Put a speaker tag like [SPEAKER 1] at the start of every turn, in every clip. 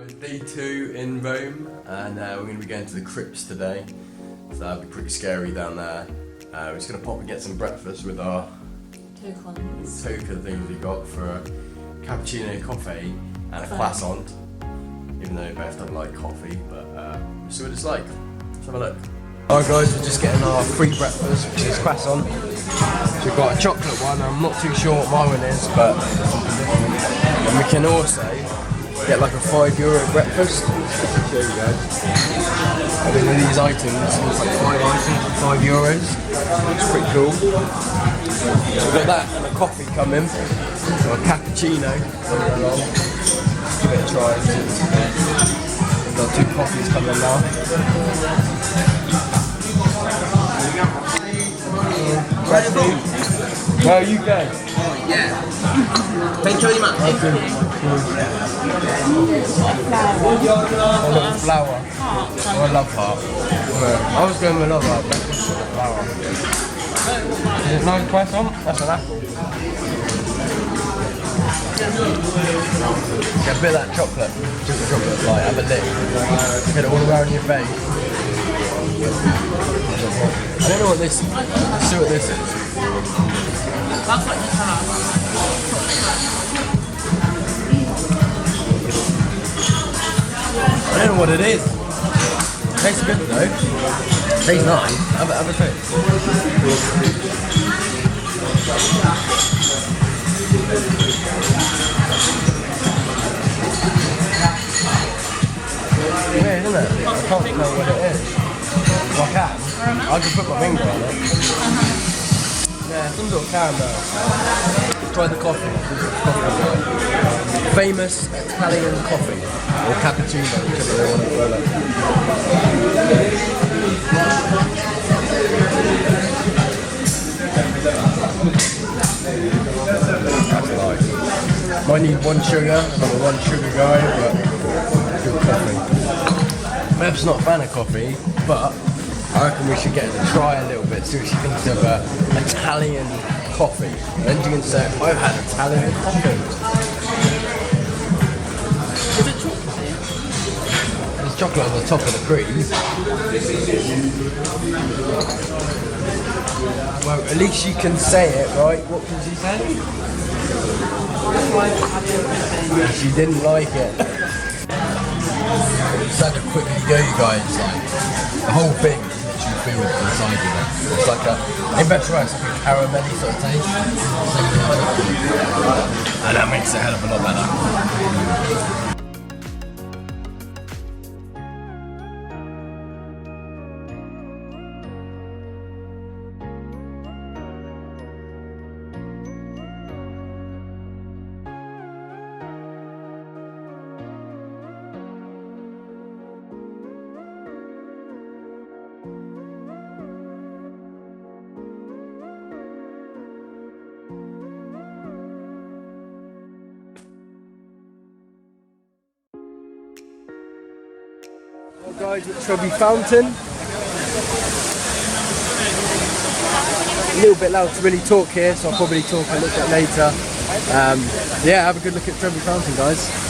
[SPEAKER 1] we're day 2 in Rome, and we're going to be going to the crypts today, so that'll be pretty scary down there. We're just going to pop and get some breakfast with our token things we got for a cappuccino coffee and a croissant, even though Beth doesn't like coffee, but we'll see what it's like. Let's have a look. Alright guys, we're just getting our free breakfast, which is croissant. So we've got a chocolate one, I'm not too sure what my one is, but and we can also get like a €5 breakfast. There you go. I think with these items, it's like 5 items for €5. It's pretty cool. So we've got that and a coffee coming, or a cappuccino coming along. Let's give it a try. We've got 2 coffees coming now. Where are you going?
[SPEAKER 2] Yeah. Thank you very much.
[SPEAKER 1] I love flower. I love heart. I was going with love heart, but this is flower. Is it nice croissant? That's an apple. Get a bit of that chocolate. Chocolate, like, have a lick. Get it all around your face. I don't know what this is. Let's see what this is.
[SPEAKER 2] That's like
[SPEAKER 1] I don't know what it is. Tastes good though. Tastes nice. Have a taste. Weird, isn't it? I can't tell what it is. Well, I can. I can put my finger on it. Yeah, some sort of caramel. Try the coffee. Famous Italian coffee, or cappuccino, whichever they want to call it. That's nice. Might need 1 sugar. I'm a 1 sugar guy, but good coffee. Beth's not a fan of coffee, but I reckon we should get her to try a little bit, see what she thinks of Italian coffee. And then she can say, I've had Italian coffee.
[SPEAKER 2] Is it chocolate?
[SPEAKER 1] There's chocolate on the top of the cream. Well, at least she can say it, right? What can she say? She didn't like it. It's such a quick go, you guys. Like, the whole thing is literally filled inside of it. It's like in better words, like a caramelly sort of taste. And that makes it a hell of a lot better. Guys at Trevi Fountain. A little bit loud to really talk here, so I'll probably talk a little bit later. Yeah, have a good look at Trevi Fountain, guys.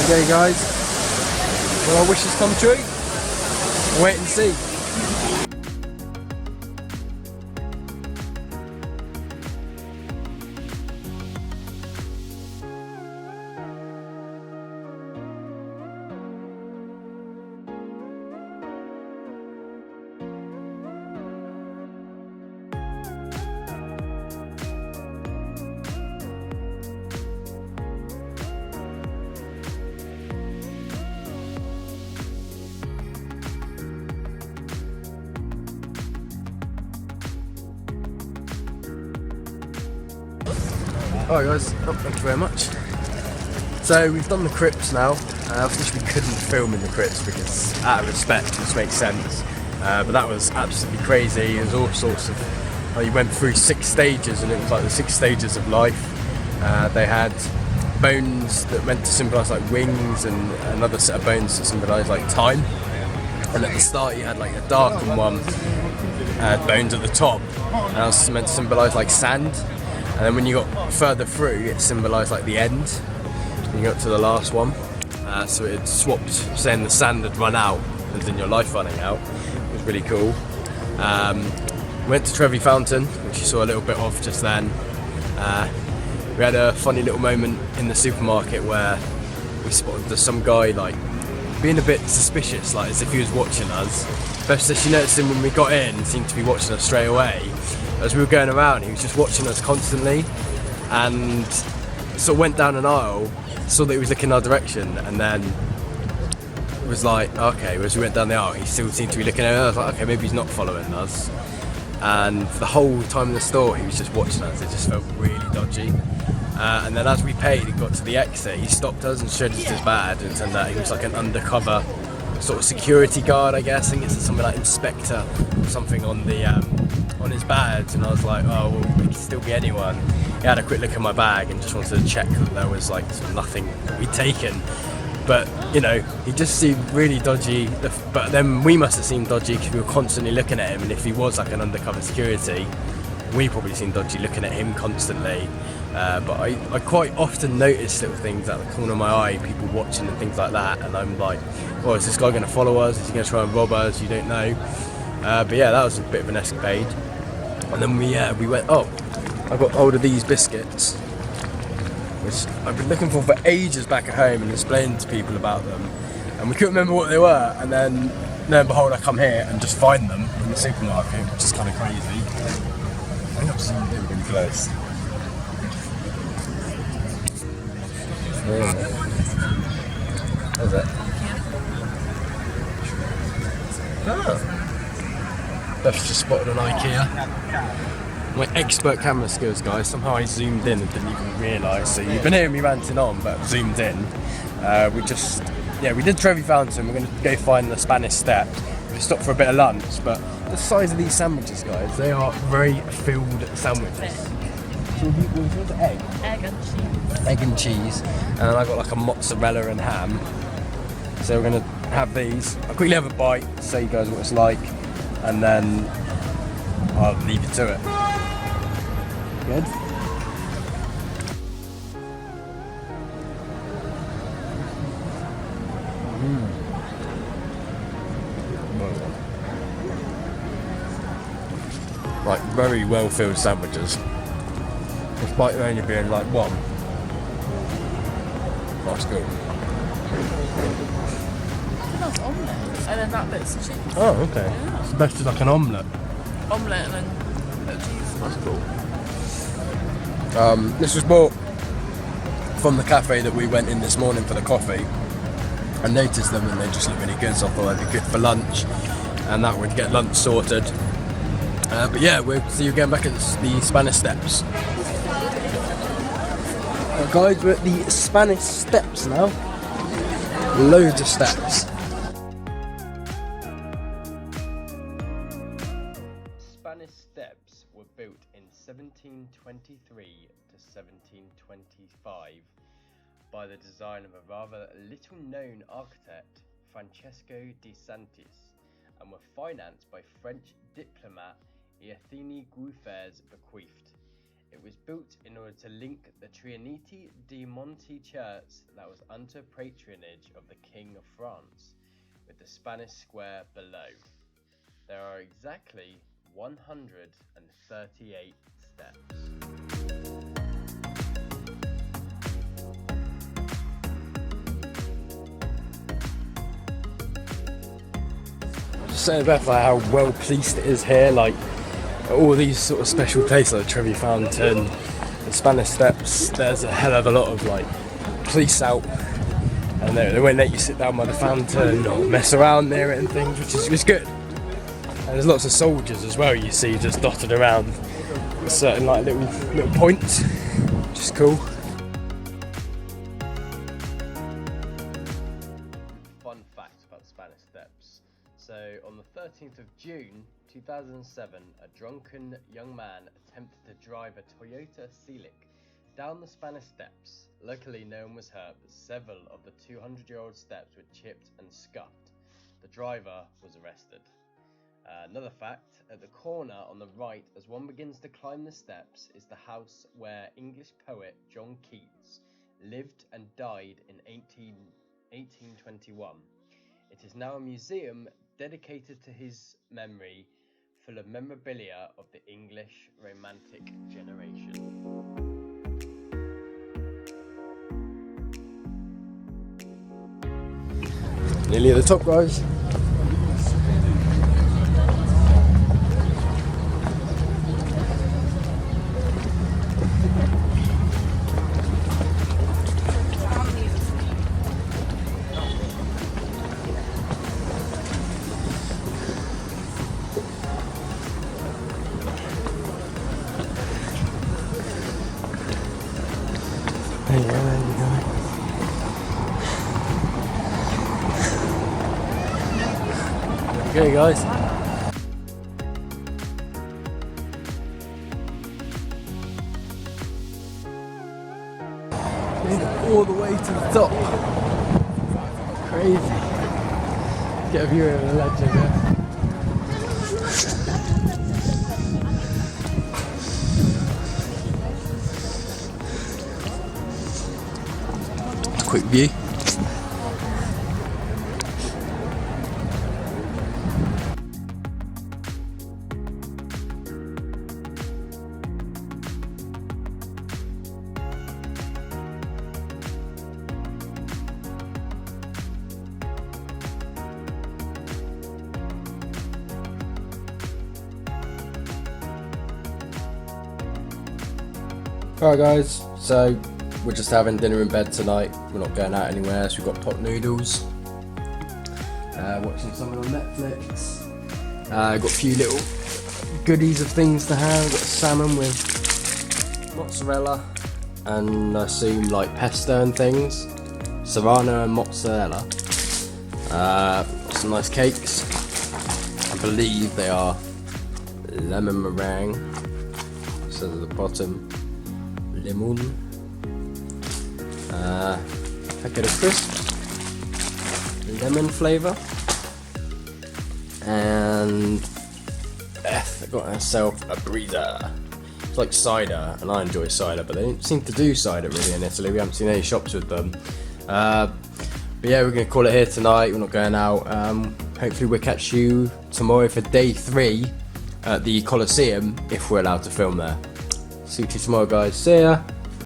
[SPEAKER 1] There we go, guys. Will our wishes come true? Wait and see. Alright guys, thank you very much. So we've done the crypts now. Obviously we couldn't film in the crypts because out of respect, which makes sense. But that was absolutely crazy. There's all sorts of he went through 6 stages, and it was like the 6 stages of life. They had bones that meant to symbolise like wings, and another set of bones that symbolise like time. And at the start he had like a darkened one, bones at the top, and that was meant to symbolise like sand. And then when you got further through, it symbolised like the end. When you got to the last one, so it had swapped, saying the sand had run out, as in your life running out. It was really cool. Went to Trevi Fountain, which you saw a little bit of just then. We had a funny little moment in the supermarket where we spotted some guy like being a bit suspicious, like as if he was watching us. Beth said she noticed him when we got in, and seemed to be watching us straight away. As we were going around, he was just watching us constantly, and sort of went down an aisle, saw that he was looking our direction, and then was like, okay, as we went down the aisle, he still seemed to be looking at us. I was like, okay, maybe he's not following us. And for the whole time in the store, he was just watching us. It just felt really dodgy. And then as we paid and got to the exit, he stopped us and showed us his badge, and it turned out he was like an undercover sort of security guard, I guess. I think it's something like inspector or something on the on his badge. And I was like, oh, well, it could still be anyone. He had a quick look at my bag and just wanted to check that there was like sort of nothing that we'd taken. But, you know, he just seemed really dodgy. But then we must have seemed dodgy because we were constantly looking at him. And if he was like an undercover security, we probably seemed dodgy looking at him constantly. But I quite often notice little things out the corner of my eye, people watching and things like that. And I'm like, oh, is this guy going to follow us? Is he going to try and rob us? You don't know. But yeah, that was a bit of an escapade. And then we went, oh, I got hold of these biscuits, which I've been looking for ages back at home and explaining to people about them, and we couldn't remember what they were, and then lo and behold I come here and just find them in the supermarket, which is kind of crazy. I think I've zoomed in really close. How's it? Oh. Beth's just spotted an IKEA. My expert camera skills, guys. Somehow I zoomed in and didn't even realise. So you've been hearing me ranting on, but I've zoomed in. We did Trevi Fountain. We're going to go find the Spanish Steps. We stopped for a bit of lunch, but the size of these sandwiches, guys, they are very filled sandwiches. So what's the egg?
[SPEAKER 3] Egg and cheese.
[SPEAKER 1] Egg and cheese. And then I got like a mozzarella and ham. So we're going to have these. I'll quickly have a bite, show you guys what it's like, and then I'll leave you to it. Good. Like very well filled sandwiches, despite there only being like one. That's good.
[SPEAKER 3] That's omelette. And then that bit's cheese.
[SPEAKER 1] Oh, okay.
[SPEAKER 3] Yeah.
[SPEAKER 1] It's basically like an omelette.
[SPEAKER 3] Omelette and then a bit of cheese.
[SPEAKER 1] That's cool. This was bought from the cafe that we went in this morning for the coffee. I noticed them and they just looked really good, so I thought they'd be good for lunch, and that would get lunch sorted. But yeah, we'll see you again back at the Spanish Steps. Guys, we're at the Spanish Steps now. Loads of steps. Spanish Steps were built in 1723 to 1725 by the design of a rather little-known architect, Francesco de Santis, and were financed by French diplomat Eugène Gouffre's bequeath. It was built in order to link the Trinity de Monte church that was under patronage of the King of France with the Spanish square below. There are exactly 138 steps. Just saying about how well policed it is here, like all these sort of special places like Trevi Fountain, the Spanish Steps, there's a hell of a lot of like police out, and they won't let you sit down by the fountain or mess around near it and things, which is good. And there's lots of soldiers as well, you see, just dotted around with certain like little points, which is cool. Fun fact about the Spanish Steps. So on the 13th of June
[SPEAKER 4] 2007, a drunken young man attempted to drive a Toyota Celic down the Spanish steps. Luckily, no one was hurt, but several of the 200-year-old steps were chipped and scuffed. The driver was arrested. Another fact, at the corner on the right as one begins to climb the steps is the house where English poet John Keats lived and died in 1821. It is now a museum dedicated to his memory, full of memorabilia of the English Romantic generation.
[SPEAKER 1] Nearly at the top, guys. There you go. Okay, guys. Made it all the way to the top. Crazy. Get a view of the ledge again. Quick view. Alright guys, so we're just having dinner in bed tonight. We're not going out anywhere, so we've got pot noodles. Watching something on Netflix. Got a few little goodies of things to have. Got salmon with mozzarella and I assume like pesto and things. Serrano and mozzarella. Got some nice cakes. I believe they are lemon meringue. It says at the bottom. Lemon, packet of crisps, lemon flavour, and Beth got herself a breezer. It's like cider, and I enjoy cider, but they don't seem to do cider really in Italy. We haven't seen any shops with them. But yeah, we're going to call it here tonight. We're not going out. Hopefully we'll catch you tomorrow for day 3 at the Colosseum, if we're allowed to film there. See you tomorrow, guys. See ya.